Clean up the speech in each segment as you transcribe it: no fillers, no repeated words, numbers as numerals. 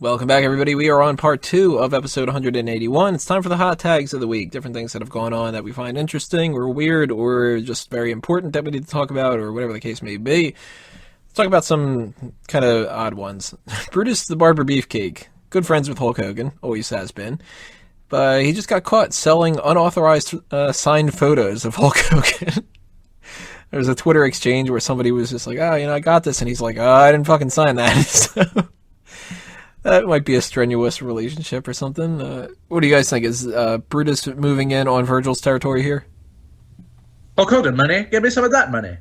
Welcome back, everybody. We are on part 2 of episode 181. It's time for the hot tags of the week. Different things that have gone on that we find interesting or weird or just very important that we need to talk about or whatever the case may be. Let's talk about some kind of odd ones. Brutus the Barber Beefcake. Good friends with Hulk Hogan. Always has been. But he just got caught selling unauthorized signed photos of Hulk Hogan. There was a Twitter exchange where somebody was just like, I got this. And he's like, I didn't fucking sign that. So that might be a strenuous relationship or something. What do you guys think? Is Brutus moving in on Virgil's territory here? Hulk Hogan money? Give me some of that money.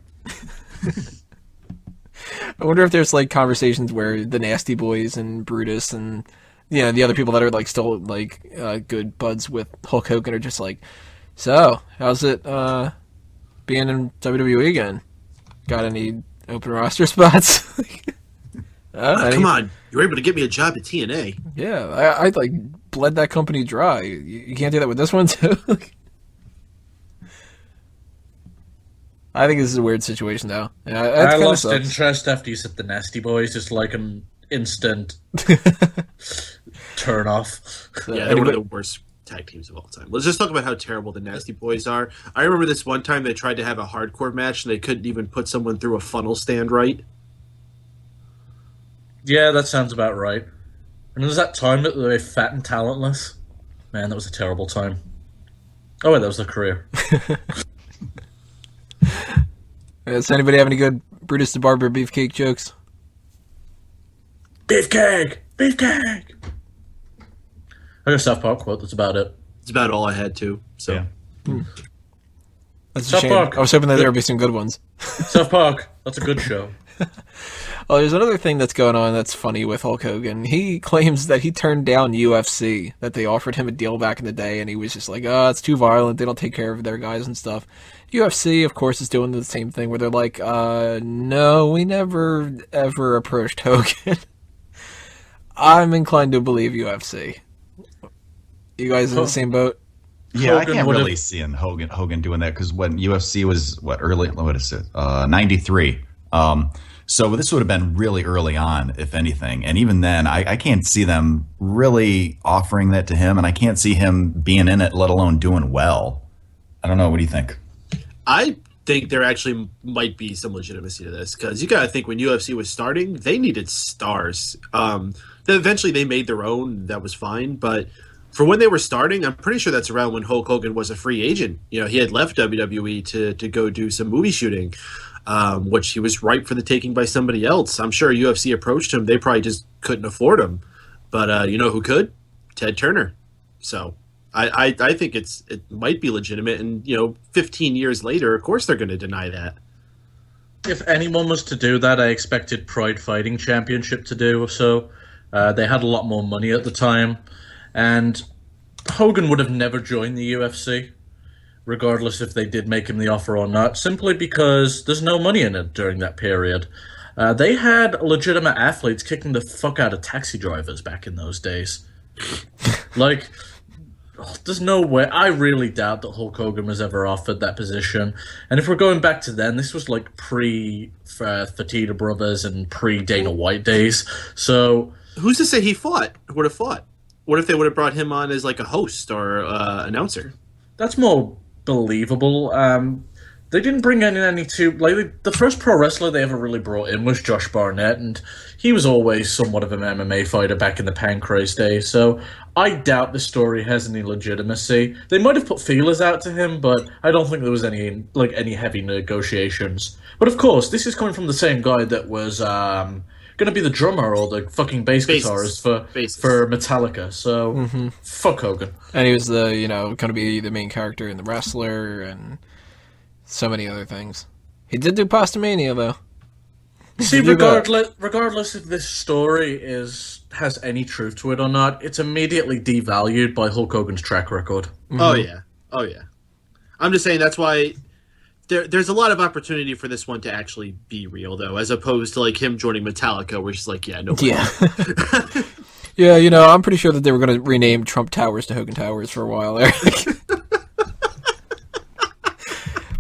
I wonder if there's like conversations where the Nasty Boys and Brutus and the other people that are like still like good buds with Hulk Hogan are just like, so how's it being in WWE again? Got any open roster spots? Come on, you were able to get me a job at TNA. Yeah, I like bled that company dry. You can't do that with this one too. I think this is a weird situation now. I lost interest after you said the Nasty Boys, just like an instant turn off. Yeah, they're one of the worst tag teams of all time. Let's just talk about how terrible the Nasty Boys are. I remember this one time they tried to have a hardcore match and they couldn't even put someone through a funnel stand right. Yeah, that sounds about right. And there was that time that they were fat and talentless. Man, that was a terrible time. Oh, wait, that was their career. Does anybody have any good Brutus the Barber Beefcake jokes? Beefcake! Beefcake! I got a South Park quote, that's about it. It's about all I had to. So. Yeah. That's a South shame. Park. I was hoping that there would be some good ones. South Park, that's a good show. Oh, there's another thing that's going on that's funny with Hulk Hogan. He claims that he turned down UFC, that they offered him a deal back in the day, and he was just like, it's too violent, they don't take care of their guys and stuff. UFC, of course, is doing the same thing, where they're like, no, we never, ever approached Hogan. I'm inclined to believe UFC. You guys in the same boat? Yeah, Hogan I can't really see Hogan doing that, because when UFC was, 93. So this would have been really early on, if anything. And even then, I can't see them really offering that to him, and I can't see him being in it, let alone doing well. I don't know. What do you think? I think there actually might be some legitimacy to this, because you got to think when UFC was starting, they needed stars. Eventually, they made their own. That was fine. But for when they were starting, I'm pretty sure that's around when Hulk Hogan was a free agent. He had left WWE to go do some movie shooting. Which he was ripe for the taking by somebody else. I'm sure UFC approached him. They probably just couldn't afford him. But you know who could? Ted Turner. So I think it might be legitimate. And, 15 years later, of course they're going to deny that. If anyone was to do that, I expected Pride Fighting Championship to do so. They had a lot more money at the time. And Hogan would have never joined the UFC. Regardless if they did make him the offer or not, simply because there's no money in it during that period. They had legitimate athletes kicking the fuck out of taxi drivers back in those days. There's no way. I really doubt that Hulk Hogan was ever offered that position. And if we're going back to then, this was like pre-Fertitta Brothers and pre-Dana White days. So who's to say he would have fought? What if they would have brought him on as like a host or announcer? That's more believable. They didn't bring in any too... the first pro wrestler they ever really brought in was Josh Barnett, and he was always somewhat of an MMA fighter back in the Pancrase days, so I doubt the story has any legitimacy. They might have put feelers out to him, but I don't think there was any heavy negotiations. But of course, this is coming from the same guy that was going to be the drummer or the fucking bass guitarist for Metallica, so fuck Hogan. And he was the, going to be the main character in The Wrestler and so many other things. He did do Pastamania, though. See, regardless if this story has any truth to it or not, it's immediately devalued by Hulk Hogan's track record. Mm-hmm. Oh, yeah. I'm just saying that's why there's a lot of opportunity for this one to actually be real, though, as opposed to, like, him joining Metallica, which is like, no way. Yeah. Yeah, I'm pretty sure that they were going to rename Trump Towers to Hogan Towers for a while there.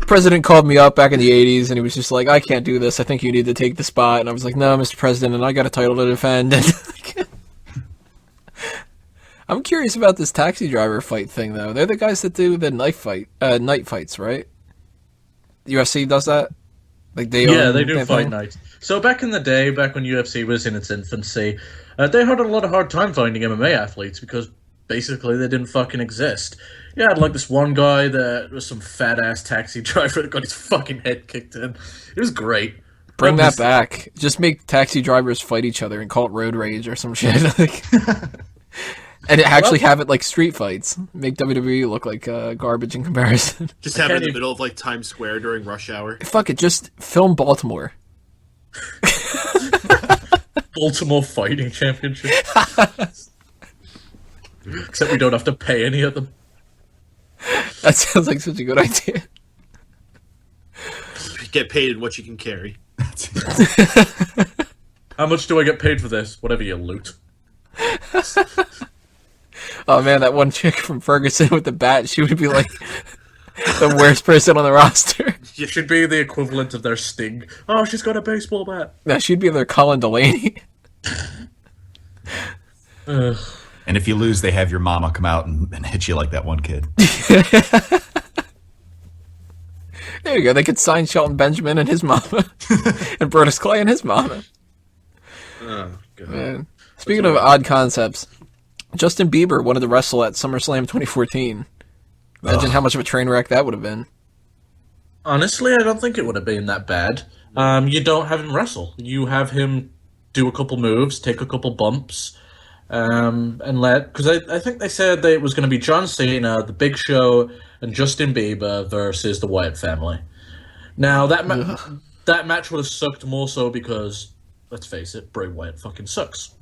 President called me up back in the 80s, and he was just like, I can't do this. I think you need to take the spot. And I was like, no, Mr. President, and I got a title to defend. I'm curious about this taxi driver fight thing, though. They're the guys that do the night fights, right? The UFC does that? Like they do fight nights. So back in the day, back when UFC was in its infancy, they had a lot of hard time finding MMA athletes because basically they didn't fucking exist. You had like this one guy that was some fat ass taxi driver that got his fucking head kicked in. It was great. Bring that back. Just make taxi drivers fight each other and call it road rage or some shit. And actually have it like street fights. Make WWE look like garbage in comparison. Just have it in the middle of like Times Square during rush hour. Fuck it, just film Baltimore. Baltimore Fighting Championship. Except we don't have to pay any of them. That sounds like such a good idea. Get paid in what you can carry. How much do I get paid for this? Whatever you loot. Oh man, that one chick from Ferguson with the bat, she would be like the worst person on the roster. You should be the equivalent of their Sting. Oh, she's got a baseball bat. Yeah, she'd be their Colin Delaney. Ugh. And if you lose, they have your mama come out and hit you like that one kid. There you go. They could sign Shelton Benjamin and his mama, and Brutus Clay and his mama. Oh god. Man. Speaking of odd concepts, Justin Bieber wanted to wrestle at SummerSlam 2014. Imagine how much of a train wreck that would have been. Honestly, I don't think it would have been that bad. You don't have him wrestle. You have him do a couple moves, take a couple bumps, and because I think they said that it was going to be John Cena, The Big Show, and Justin Bieber versus the Wyatt family. Now that match would have sucked more so because, let's face it, Bray Wyatt fucking sucks.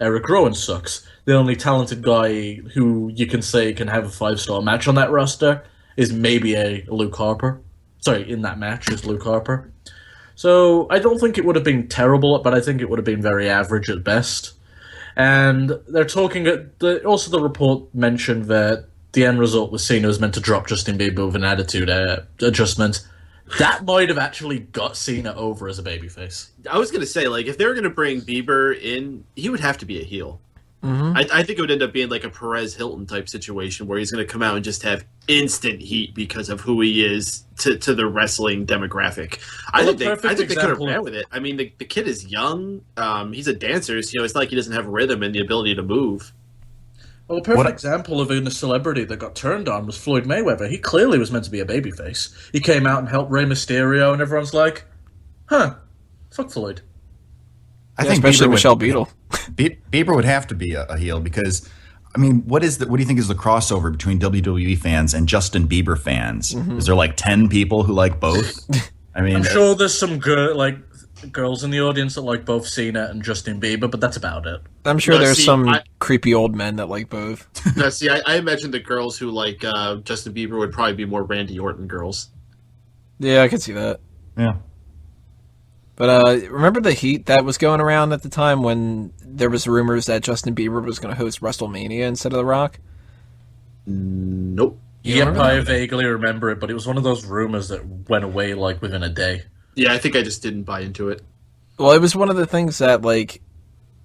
Eric Rowan sucks. The only talented guy who you can say can have a 5-star match on that roster is maybe a Luke Harper. Sorry, in that match is Luke Harper. So I don't think it would have been terrible, but I think it would have been very average at best. And they're talking. Also, the report mentioned that the end result was Cena was meant to drop Justin Bieber with an attitude adjustment. That might have actually got Cena over as a babyface. I was going to say, like, if they were going to bring Bieber in, he would have to be a heel. Mm-hmm. I think it would end up being like a Perez Hilton type situation where he's going to come out and just have instant heat because of who he is to the wrestling demographic. I think they could have ran with it. I mean, the kid is young. He's a dancer, so it's not like he doesn't have rhythm and the ability to move. Well, a perfect example of a celebrity that got turned on was Floyd Mayweather. He clearly was meant to be a babyface. He came out and helped Rey Mysterio, and everyone's like, huh, fuck Floyd. I think especially Bieber Michelle Beadle. Bieber would have to be a heel because, I mean, what do you think is the crossover between WWE fans and Justin Bieber fans? Mm-hmm. Is there like 10 people who like both? I mean, I'm sure there's some girls in the audience that like both Cena and Justin Bieber, but that's about it. I'm sure there's some creepy old men that like both. No, see, I imagine the girls who like Justin Bieber would probably be more Randy Orton girls. Yeah, I can see that. Yeah. But remember the heat that was going around at the time when there was rumors that Justin Bieber was going to host WrestleMania instead of The Rock? Nope. Yep, I vaguely remember it, but it was one of those rumors that went away like within a day. Yeah, I think I just didn't buy into it. Well, it was one of the things that, like,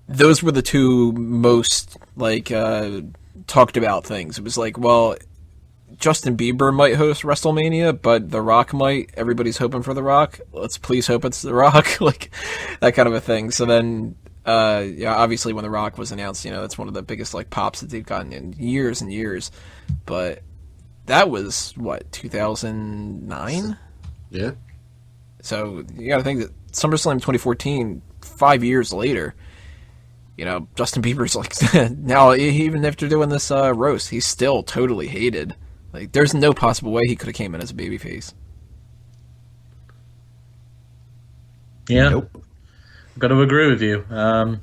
those were the two most, like, talked about things. It was like, well, Justin Bieber might host WrestleMania, but The Rock might. Everybody's hoping for The Rock. Let's please hope it's The Rock. Like, that kind of a thing. So then, obviously when The Rock was announced, that's one of the biggest, like, pops that they've gotten in years and years. But that was, 2009? Yeah. So you got to think that SummerSlam 2014, 5 years later, Justin Bieber's like, now even after doing this roast, he's still totally hated. Like, there's no possible way he could have came in as a babyface. Yeah. Nope. Got to agree with you. I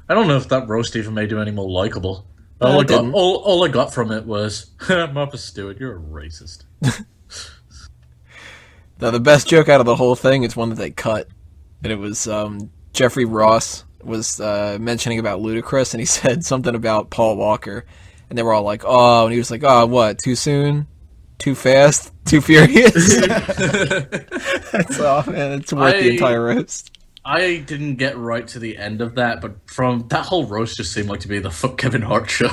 don't know if that roast even made him any more likable. All I got from it was, Martha Stewart, you're a racist. Now, the best joke out of the whole thing is one that they cut. And it was Jeffrey Ross was mentioning about Ludacris, and he said something about Paul Walker. And they were all like, oh, and he was like, oh, what, too soon? Too fast? Too furious? That's all, man. It's worth the entire roast. I didn't get right to the end of that, but from that whole roast just seemed like to be the fuck Kevin Hart show.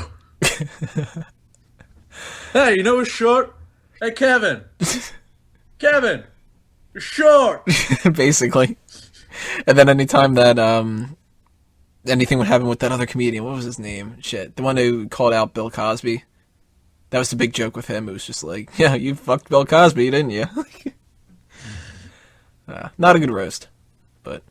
Hey, you know what's short? Hey, Kevin. Kevin, you're short. Basically. And then anytime that anything would happen with that other comedian, what was his name? Shit, the one who called out Bill Cosby. That was the big joke with him. It was just like, yeah, you fucked Bill Cosby, didn't you? Not a good roast, but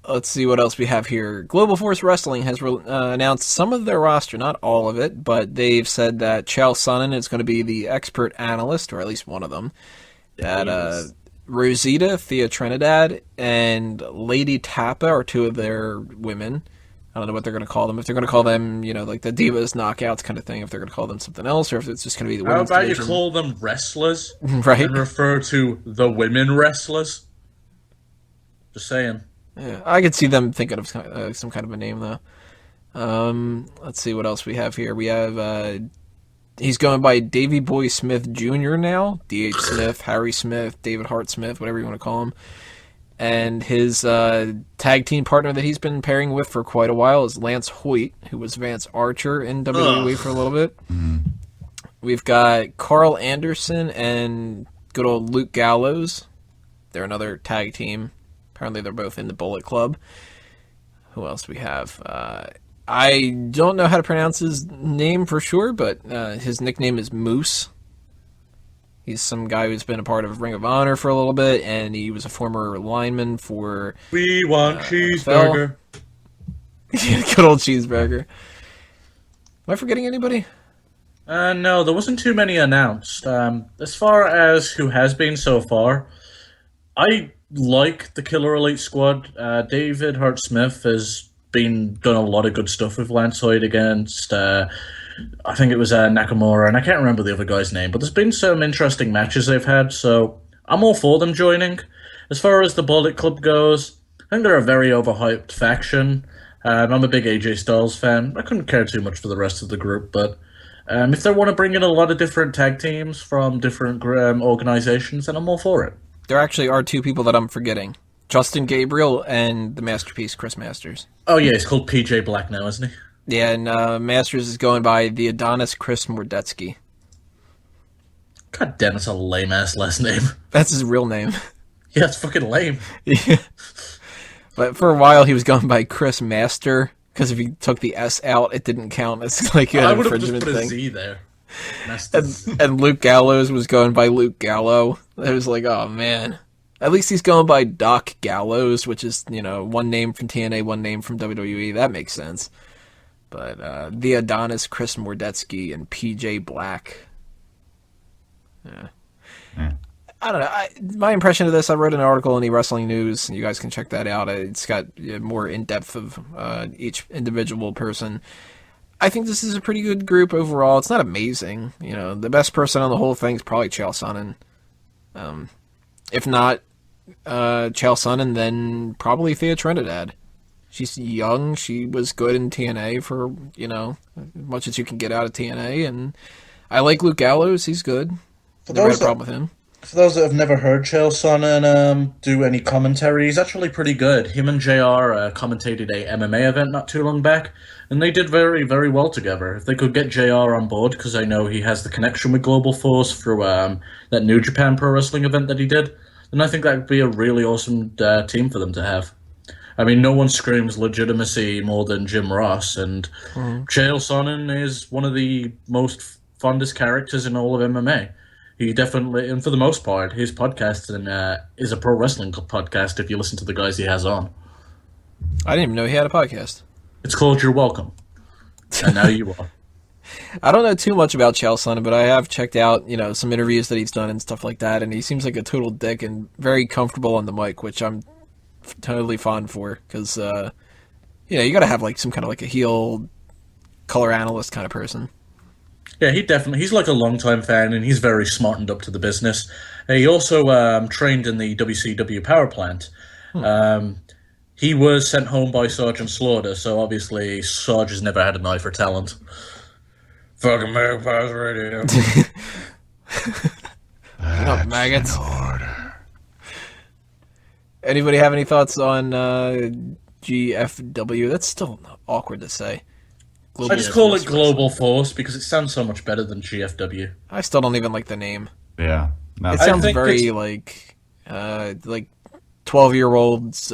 let's see what else we have here. Global Force Wrestling has announced some of their roster, not all of it, but they've said that Chael Sonnen is going to be the expert analyst, or at least one of them. That Rosita, Thea Trinidad, and Lady Tappa are two of their women. I don't know what they're going to call them. If they're going to call them, like the Divas Knockouts kind of thing, if they're going to call them something else, or if it's just going to be the women's division. How about you call them wrestlers? Right. And refer to the women wrestlers? Just saying. Yeah, I could see them thinking of some kind of a name, though. Let's see what else we have here. We have, he's going by Davey Boy Smith Jr. now. D.H. Smith, Harry Smith, David Hart Smith, whatever you want to call him. And his tag team partner that he's been pairing with for quite a while is Lance Hoyt, who was Vance Archer in WWE for a little bit. We've got Carl Anderson and good old Luke Gallows. They're another tag team. Apparently they're both in the Bullet Club. Who else do we have? I don't know how to pronounce his name for sure, but his nickname is Moose. He's some guy who's been a part of Ring of Honor for a little bit, and he was a former lineman for... We want cheeseburger. Yeah, good old cheeseburger. Am I forgetting anybody? No, there wasn't too many announced. As far as who has been so far, I like the Killer Elite Squad. David Hart Smith has done a lot of good stuff with Lance Hoyt against... I think it was Nakamura, and I can't remember the other guy's name, but there's been some interesting matches they've had, so I'm all for them joining. As far as the Bullet Club goes, I think they're a very overhyped faction. I'm a big AJ Styles fan. I couldn't care too much for the rest of the group, but if they want to bring in a lot of different tag teams from different organizations, then I'm all for it. There actually are two people that I'm forgetting. Justin Gabriel and the Masterpiece, Chris Masters. Oh yeah, he's called PJ Black now, isn't he? Yeah, and Masters is going by the Adonis Chris Mordetsky. God damn, it's a lame-ass last name. That's his real name. Yeah, it's fucking lame. Yeah. But for a while, he was going by Chris Master, because if you took the S out, it didn't count as like an infringement thing. I would have just put a Z there. And Luke Gallows was going by Luke Gallo. It was like, oh man. At least he's going by Doc Gallows, which is, one name from TNA, one name from WWE. That makes sense. But the Adonis, Chris Mordetsky, and PJ Black. Yeah. I don't know. My impression of this, I wrote an article in the Wrestling News, and you guys can check that out. It's got more in-depth of each individual person. I think this is a pretty good group overall. It's not amazing. The best person on the whole thing is probably Chael Sonnen. If not Chael Sonnen, then probably Thea Trinidad. She's young. She was good in TNA for, as much as you can get out of TNA. And I like Luke Gallows. He's good. Never had a problem with him. For those that have never heard Chael Sonnen do any commentary, he's actually pretty good. Him and JR commentated a MMA event not too long back, and they did very, very well together. If they could get JR on board, because I know he has the connection with Global Force through that New Japan Pro Wrestling event that he did, then I think that would be a really awesome team for them to have. I mean, no one screams legitimacy more than Jim Ross, and Chael Sonnen is one of the most fondest characters in all of MMA. He definitely, and for the most part, his podcast is a pro wrestling podcast if you listen to the guys he has on. I didn't even know he had a podcast. It's called You're Welcome. And now you are. I don't know too much about Chael Sonnen, but I have checked out, some interviews that he's done and stuff like that, and he seems like a total dick and very comfortable on the mic, which I'm totally fond for, because, you gotta have, some kind of, a heel color analyst kind of person. Yeah, he's like a long-time fan, and he's very smart and up to the business. He also trained in the WCW power plant. He was sent home by Sergeant Slaughter, so obviously Sarge has never had an eye for talent. Fucking Magpies Radio. Up, maggots. Anybody have any thoughts on GFW? That's still awkward to say. Global I just call it Force Global Wrestling. Force because it sounds so much better than GFW. I still don't even like the name. Yeah. No, It I sounds think very like 12-year-olds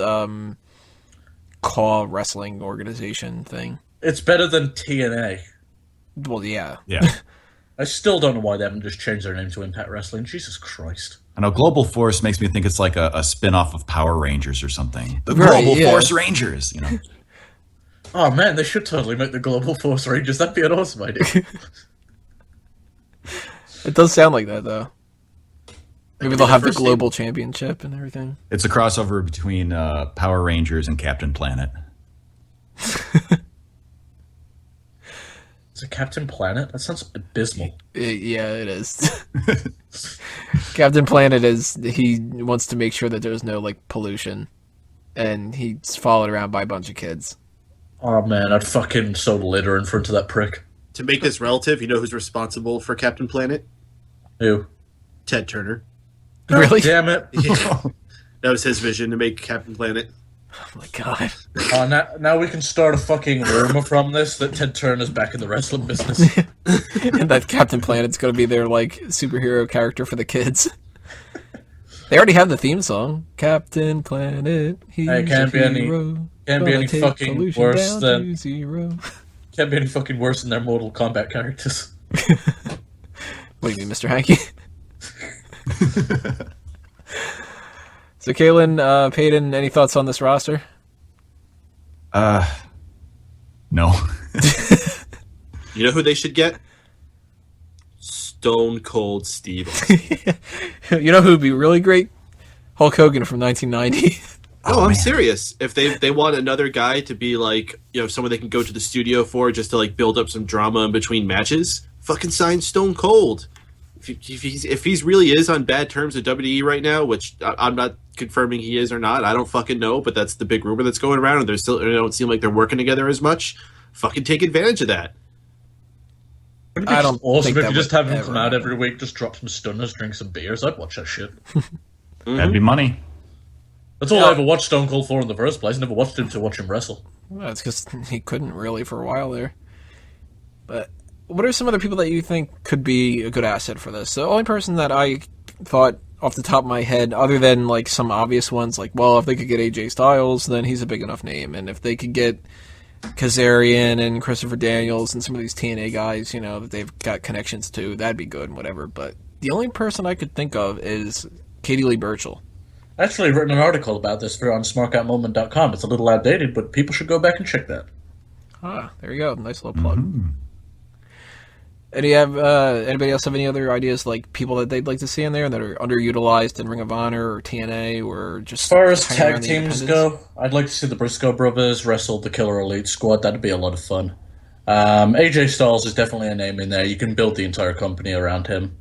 call wrestling organization thing. It's better than TNA. Well, yeah. yeah. I still don't know why they haven't just changed their name to Impact Wrestling. Jesus Christ. I know Global Force makes me think it's like a spin-off of Power Rangers or something. The Right, Global yeah. Force Rangers, you know. Oh man, they should totally make the Global Force Rangers. That'd be an awesome idea. It does sound like that, though. Maybe be they'll the have the first global championship and everything. It's a crossover between Power Rangers and Captain Planet. Is it Captain Planet? That sounds abysmal. Yeah, it is. Captain Planet he wants to make sure that there's no like pollution, and he's followed around by a bunch of kids. Oh man, I'd fucking sow litter in front of that prick. To make this relative, you know who's responsible for Captain Planet? Who? Ted Turner. Really? Damn it. Yeah. That was his vision, to make Captain Planet. Oh my god. Now we can start a fucking rumor from this that Ted Turner's back in the wrestling business. And that Captain Planet's going to be their like superhero character for the kids. They already have the theme song. Captain Planet, he's Hey, can't be a any- hero. can't be Gonna any take fucking pollution worse down than- to zero. Can't be any fucking worse than their Mortal Kombat characters. What do you mean, Mr. Hanky? So, Kaylin, Peyton, any thoughts on this roster? No. You know who they should get? Stone Cold Steve. You know who would be really great? Hulk Hogan from 1990. Oh, I'm man. serious. If they want another guy to be like, you know, someone they can go to the studio for just to like build up some drama in between matches, fucking sign Stone Cold. If he's really is on bad terms with WWE right now, which I'm not confirming he is or not, I don't fucking know, but that's the big rumor that's going around, and they don't seem like they're working together as much. Fucking take advantage of that. Wouldn't it I be don't just awesome think if that you just would have him ever come out happen. every week, just drop some stunners, drink some beers? I'd watch that shit. That'd be money. That's all I ever watched Stone Cold for in the first place. I never watched him to watch him wrestle. Well, it's because he couldn't really for a while there. But what are some other people that you think could be a good asset for this? The only person that I thought off the top of my head, other than like some obvious ones, like, well, if they could get AJ Styles, then he's a big enough name. And if they could get Kazarian and Christopher Daniels and some of these TNA guys, you know, that they've got connections to, that'd be good and whatever. But the only person I could think of is Katie Lee Burchill. I actually written an article about this for on smarkoutmoment.com. It's a little outdated, but people should go back and check that. Ah, there you go. Nice little plug. And do you have anybody else have any other ideas, like people that they'd like to see in there that are underutilized in Ring of Honor or TNA or just As far as hanging around tag the teams independents? go, I'd like to see the Briscoe brothers wrestle the Killer Elite Squad. That'd be a lot of fun. AJ Styles is definitely a name in there. You can build the entire company around him.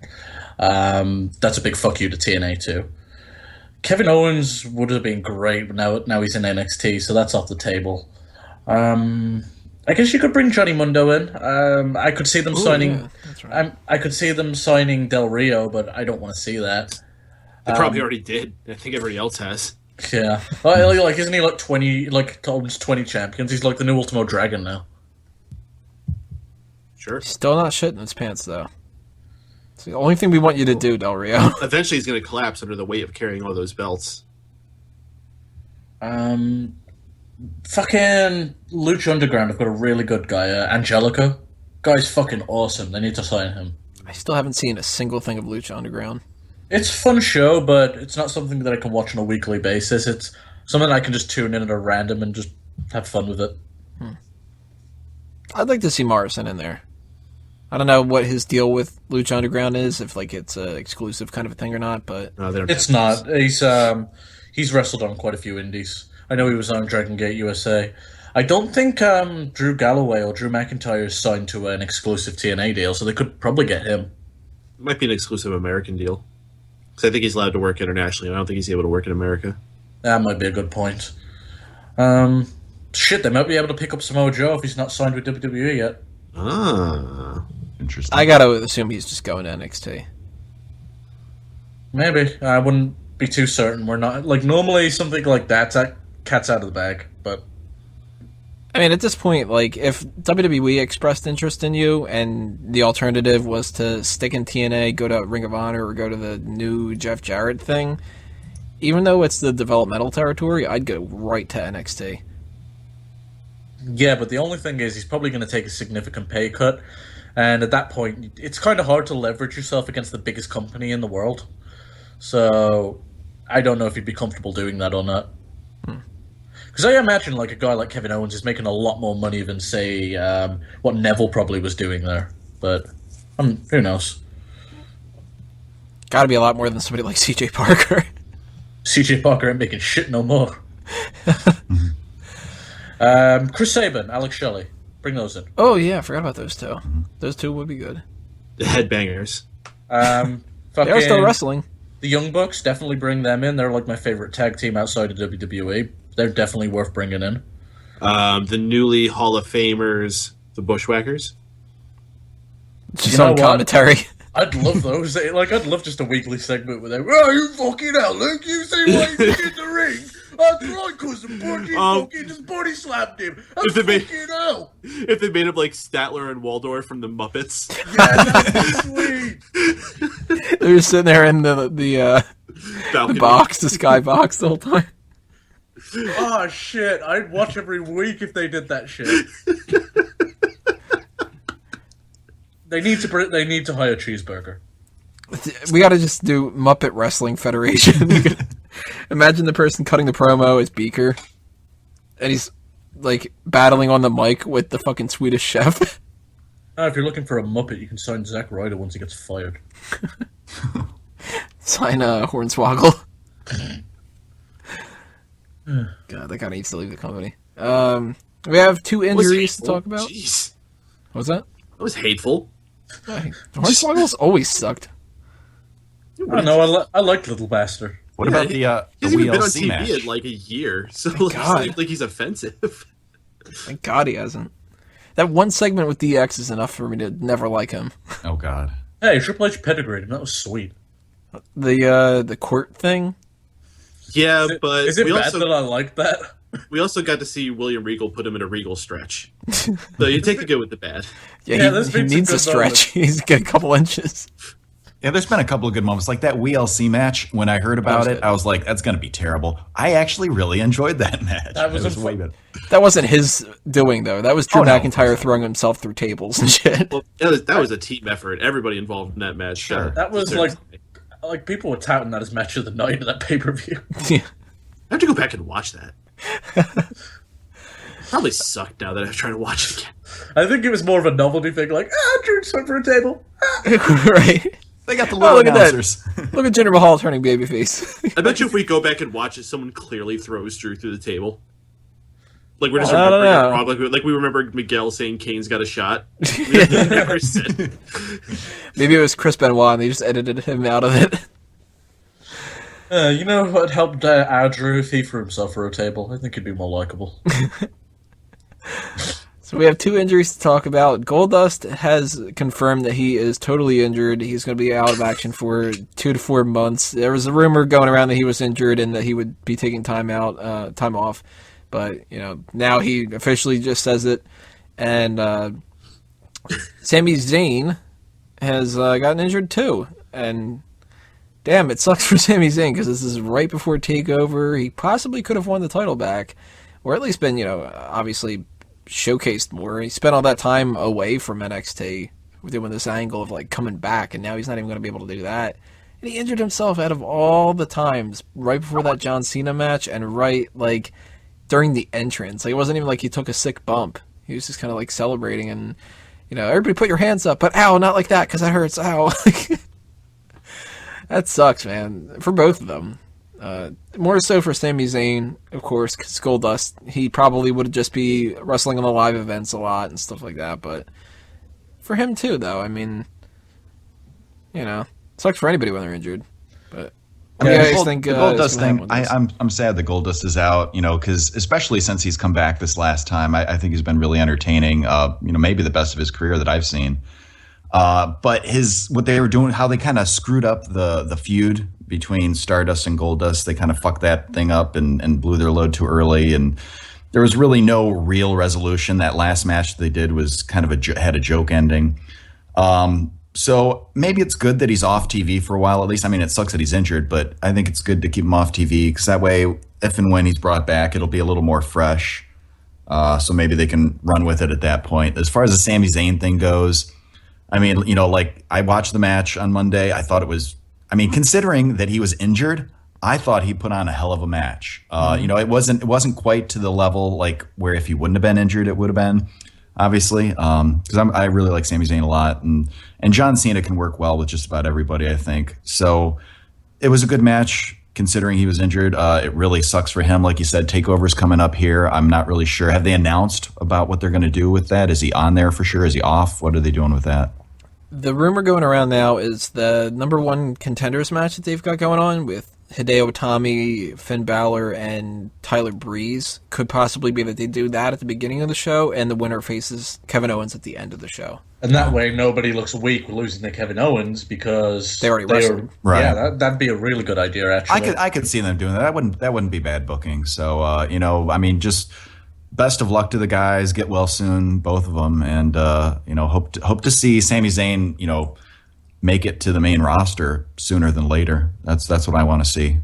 That's a big fuck you to TNA too. Kevin Owens would have been great, but now he's in NXT, so that's off the table. I guess you could bring Johnny Mundo in. I could see them signing. Yeah, that's right. I could see them signing Del Rio, but I don't want to see that. They probably already did. I think everybody else has. Yeah, like isn't he like 20, like almost 20 champions? He's like the new Ultimo Dragon now. Sure. Still not shitting his pants though. It's the only thing we want you to do, Del Rio. Eventually, he's going to collapse under the weight of carrying all those belts. Fucking Lucha Underground have got a really good guy, Angelico. Guy's fucking awesome. They need to sign him. I still haven't seen a single thing of Lucha Underground. It's a fun show, but it's not something that I can watch on a weekly basis. It's something I can just tune in at a random and just have fun with it. I'd like to see Morrison in there. I don't know what his deal with Lucha Underground is, if like it's an exclusive kind of a thing or not, but No, they don't It's have not. He's wrestled on quite a few indies. I know he was on Dragon Gate USA. I don't think Drew Galloway or Drew McIntyre is signed to an exclusive TNA deal, so they could probably get him. It might be an exclusive American deal. Because I think he's allowed to work internationally. I don't think he's able to work in America. That might be a good point. Shit, they might be able to pick up Samoa Joe if he's not signed with WWE yet. Ah. Interesting. I gotta assume he's just going to NXT. Maybe. I wouldn't be too certain. We're not... Like, normally something like that's a cat's out of the bag, but... I mean, at this point, like, if WWE expressed interest in you and the alternative was to stick in TNA, go to Ring of Honor, or go to the new Jeff Jarrett thing, even though it's the developmental territory, I'd go right to NXT. Yeah, but the only thing is he's probably going to take a significant pay cut. And at that point, it's kind of hard to leverage yourself against the biggest company in the world. So I don't know if he'd be comfortable doing that or not. Because I imagine like a guy like Kevin Owens is making a lot more money than, say, what Neville probably was doing there. But who knows? Got to be a lot more than somebody like CJ Parker. CJ Parker ain't making shit no more. Chris Sabin, Alex Shelley. Bring those in. Oh, yeah, I forgot about those two. Those two would be good. The headbangers. They are still wrestling. The Young Bucks, definitely bring them in. They're like my favorite tag team outside of WWE. They're definitely worth bringing in. The newly Hall of Famers, the Bushwhackers. Just on commentary. I'd love those. I'd love just a weekly segment with them. Oh, you fucking hell, Luke. You say why he's in the ring. That's right, because the fucking just body slapped him. That's fucking hell. If they made him like Statler and Waldorf from the Muppets. Yeah, that'd be sweet. They're just sitting there in the box, the sky box the whole time. Oh, shit. I'd watch every week if they did that shit. They need to hire Cheeseburger. We got to just do Muppet Wrestling Federation. Imagine the person cutting the promo is Beaker, and he's like battling on the mic with the fucking Swedish Chef. If you're looking for a Muppet, you can sign Zack Ryder once he gets fired. Sign Hornswoggle. God, that guy needs to leave the company. We have two injuries to talk about. Jeez. What was that? That was hateful. Hornswoggle's always sucked. I don't know. I like Little Bastard. What about the he hasn't even been on WLC TV match? in like a year, so God. it's like he's offensive. Thank God he hasn't. That one segment with DX is enough for me to never like him. Oh God. Hey, Triple H pedigreed him. That was sweet. The court thing. Yeah, but Is it bad that I like that? We also got to see William Regal put him in a Regal stretch. So you take the good with the bad. Yeah, he needs a stretch. He's got a couple inches. Yeah, there's been a couple of good moments. Like that WLC match, when I heard about it, I was like, that's going to be terrible. I actually really enjoyed that match. That was way better. That wasn't his doing, though. That was Drew McIntyre throwing himself through tables and shit. Well, that was a team effort. Everybody involved in that match. Sure. That was like people were touting that as match of the night of that pay-per-view. Yeah. I have to go back and watch that. Probably sucked now that I'm trying to watch it again. I think it was more of a novelty thing, like, Drew's time for a table. Right. They got the little announcers. Look at Jinder Mahal turning babyface. I bet you if we go back and watch it, someone clearly throws Drew through the table. Like we're just I don't remembering know. it wrong. Like we remember Miguel saying Kane's got a shot. We never said. Maybe it was Chris Benoit and they just edited him out of it. You know what helped our Drew if he threw himself through a table? I think he'd be more likable. So we have two injuries to talk about. Goldust has confirmed that he is totally injured. He's going to be out of action for 2 to 4 months. There was a rumor going around that he was injured and that he would be taking time off. But, now he officially just says it. And Sami Zayn has gotten injured too. And damn, it sucks for Sami Zayn because this is right before TakeOver. He possibly could have won the title back, or at least been, obviously showcased more. He spent all that time away from NXT doing this angle of like coming back, and now he's not even going to be able to do that. And he injured himself out of all the times right before that John Cena match, and right like during the entrance. Like it wasn't even like he took a sick bump. He was just kind of like celebrating, and everybody put your hands up, but ow, not like that because that hurts. Ow. That sucks, man, for both of them. More so for Sami Zayn, of course, because Goldust, he probably would just be wrestling on the live events a lot and stuff like that. But for him too, though, I mean, sucks for anybody when they're injured. But I I think the Goldust thing. I'm sad that Goldust is out. Because especially since he's come back this last time, I think he's been really entertaining. Maybe the best of his career that I've seen. But what they were doing, how they kind of screwed up the feud between Stardust and Goldust, they kind of fucked that thing up and blew their load too early. And there was really no real resolution. That last match they did was kind of had a joke ending. So maybe it's good that he's off TV for a while at least. I mean, it sucks that he's injured, but I think it's good to keep him off TV because that way, if and when he's brought back, it'll be a little more fresh. So maybe they can run with it at that point. As far as the Sami Zayn thing goes, I mean, like I watched the match on Monday. I thought it was, considering that he was injured, I thought he put on a hell of a match. It wasn't quite to the level like where if he wouldn't have been injured, it would have been. Obviously, because I really like Sami Zayn a lot, and John Cena can work well with just about everybody, I think. So it was a good match considering he was injured. It really sucks for him. Like you said, TakeOver's coming up here. I'm not really sure. Have they announced about what they're going to do with that? Is he on there for sure? Is he off? What are they doing with that? The rumor going around now is the number one contenders match that they've got going on with Hideo Itami, Finn Balor, and Tyler Breeze could possibly be that they do that at the beginning of the show, and the winner faces Kevin Owens at the end of the show. And that way, nobody looks weak losing to Kevin Owens because they already wrestled. Right. Yeah, that'd be a really good idea. Actually, I could see them doing that. That wouldn't be bad booking. So just best of luck to the guys. Get well soon, both of them, and hope to see Sami Zayn, make it to the main roster sooner than later. That's what I want to see.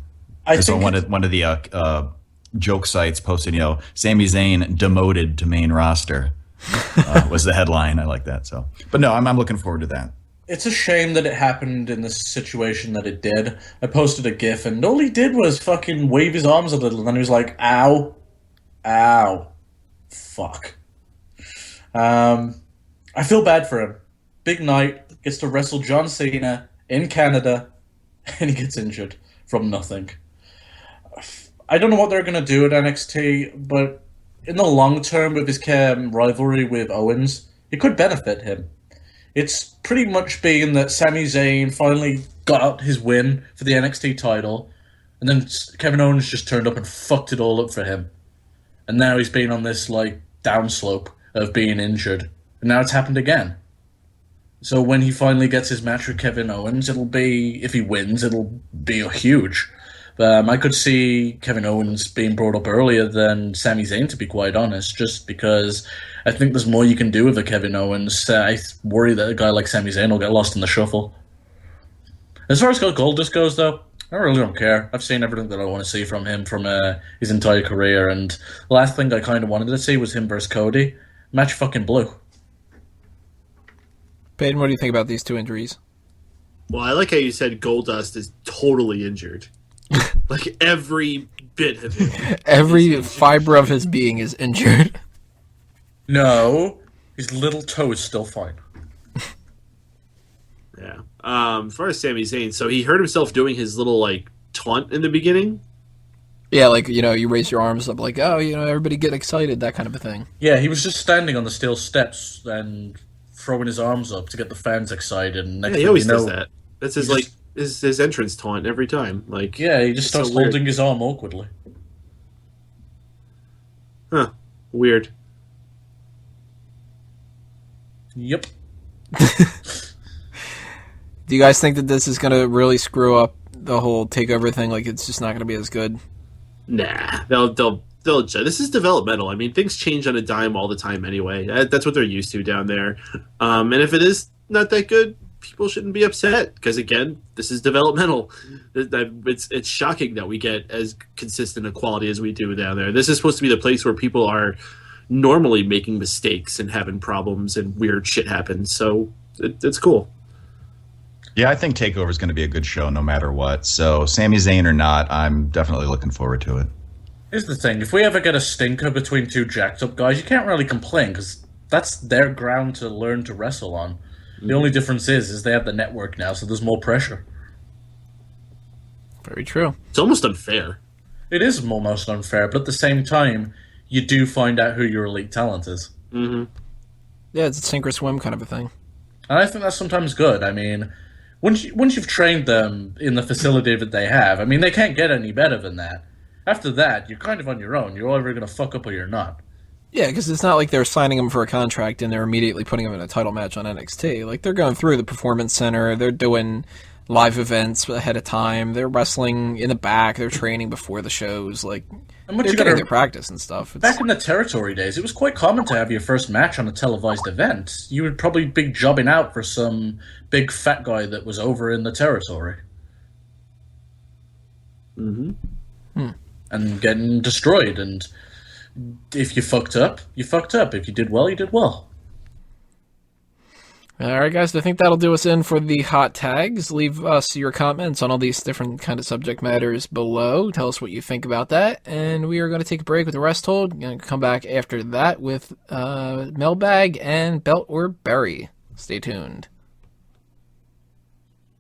One of the joke sites posted, Sami Zayn demoted to main roster was the headline. I like that. So, but no, I'm looking forward to that. It's a shame that it happened in the situation that it did. I posted a GIF, and all he did was fucking wave his arms a little, and then he was like, "Ow, ow, fuck." I feel bad for him. Big night. Gets to wrestle John Cena in Canada, and he gets injured from nothing. I don't know what they're going to do at NXT, but in the long term with his rivalry with Owens, it could benefit him. It's pretty much been that Sami Zayn finally got out his win for the NXT title, and then Kevin Owens just turned up and fucked it all up for him. And now he's been on this downslope of being injured, and now it's happened again. So when he finally gets his match with Kevin Owens, if he wins, it'll be huge. I could see Kevin Owens being brought up earlier than Sami Zayn, to be quite honest, just because I think there's more you can do with a Kevin Owens. I worry that a guy like Sami Zayn will get lost in the shuffle. As far as Goldust goes, though, I really don't care. I've seen everything that I want to see from him from his entire career, and the last thing I kind of wanted to see was him versus Cody. Match fucking blew. Peyton, what do you think about these two injuries? Well, I like how you said Goldust is totally injured. Like every bit of him. Every fiber of his being is injured. No, his little toe is still fine. Yeah. As far as Sami Zayn, so he hurt himself doing his little taunt in the beginning. Yeah, you raise your arms up everybody get excited, that kind of a thing. Yeah, he was just standing on the steel steps and throwing his arms up to get the fans excited. And he always does that. That's his entrance taunt every time. He just starts holding his arm awkwardly. Huh. Weird. Yep. Do you guys think that this is going to really screw up the whole takeover thing? It's just not going to be as good? Nah. They'll this is developmental. I mean, things change on a dime all the time anyway. That's what they're used to down there. And if it is not that good, people shouldn't be upset because, again, this is developmental. It's shocking that we get as consistent a quality as we do down there. This is supposed to be the place where people are normally making mistakes and having problems and weird shit happens. So it's cool. Yeah, I think TakeOver is going to be a good show no matter what. So Sami Zayn or not, I'm definitely looking forward to it. Here's the thing. If we ever get a stinker between two jacked up guys, you can't really complain because that's their ground to learn to wrestle on. The only difference is they have the network now, so there's more pressure. Very true. It's almost unfair. It is almost unfair, but at the same time, you do find out who your elite talent is. Mm-hmm. Yeah, it's a sink or swim kind of a thing. And I think that's sometimes good. I mean, once you've trained them in the facility that they have, I mean, they can't get any better than that. After that, you're kind of on your own. You're either going to fuck up or you're not. Yeah, because it's not like they're signing him for a contract and they're immediately putting him in a title match on NXT. They're going through the Performance Center. They're doing, live events ahead of time. They're wrestling in the back. They're training before the shows. Like, And what they're you getting gotta- their practice and stuff. It's, Back in the territory days, it was quite common to have your first match on a televised event. You would probably be jobbing out for some big fat guy that was over in the territory. And getting destroyed. And if you fucked up, you fucked up. If you did well, you did well. all right, guys, I think that'll do us in for the hot tags. Leave us your comments on all these different kind of subject matters below. Tell us what you think about that. And we are going to take a break with the rest hold. Going to come back after that with mailbag and belt or bury. Stay tuned.